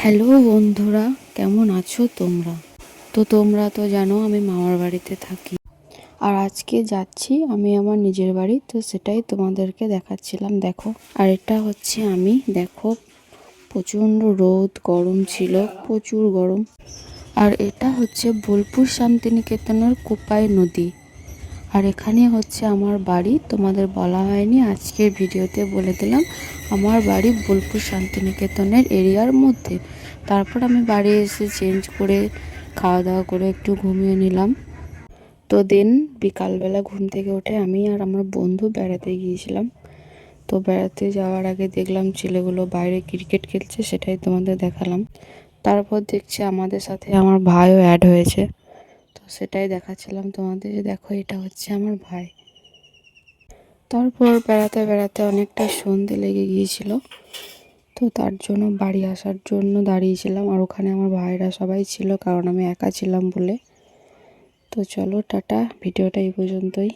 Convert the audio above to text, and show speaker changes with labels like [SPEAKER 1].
[SPEAKER 1] Hello বন্ধুরা, কেমন আছো তোমরা? তোমরা তো জানো আমি মামার বাড়িতে থাকি। আর আজকে যাচ্ছি আমি আমার নিজের বাড়ি, তো সেটাই তোমাদেরকে দেখাচ্ছিলাম। দেখো, আর এটা হচ্ছে আমি, দেখো প্রচণ্ড রোদ, গরম ছিল, প্রচুর গরম। আর এটা হচ্ছে বোলপুর শান্তিনিকেতনের কোপাই নদী। আর এখানে হচ্ছে আমার বাড়ি, তোমাদের বলা হয়নি, আজকের ভিডিওতে বলে দিলাম। আমার বাড়ি বোলপুর শান্তিনিকেতনের এরিয়ার মধ্যে। তারপর আমি বাড়ি এসে চেঞ্জ করে খাওয়া দাওয়া করে একটু ঘুমিয়ে নিলাম। তো দেন বিকালবেলা ঘুম থেকে উঠে আমি আর আমার বন্ধু বেড়াতে গিয়েছিলাম। তো বেড়াতে যাওয়ার আগে দেখলাম ছেলেগুলো বাইরে ক্রিকেট খেলছে, সেটাই তোমাদের দেখালাম। তারপর দেখছি আমাদের সাথে আমার ভাইও অ্যাড হয়েছে, তো সেটাই দেখাচ্ছিলাম তোমাদের, যে দেখো এটা হচ্ছে আমার ভাই। তারপর বেড়াতে বেড়াতে অনেকটা সন্ধে লেগে গিয়েছিল, তো তার জন্য বাড়ি আসার জন্য দাঁড়িয়েছিলাম। আর ওখানে আমার ভাইরা সবাই ছিল, কারণ আমি একা ছিলাম বলে। তো চলো টাটা, ভিডিওটা এই পর্যন্তই।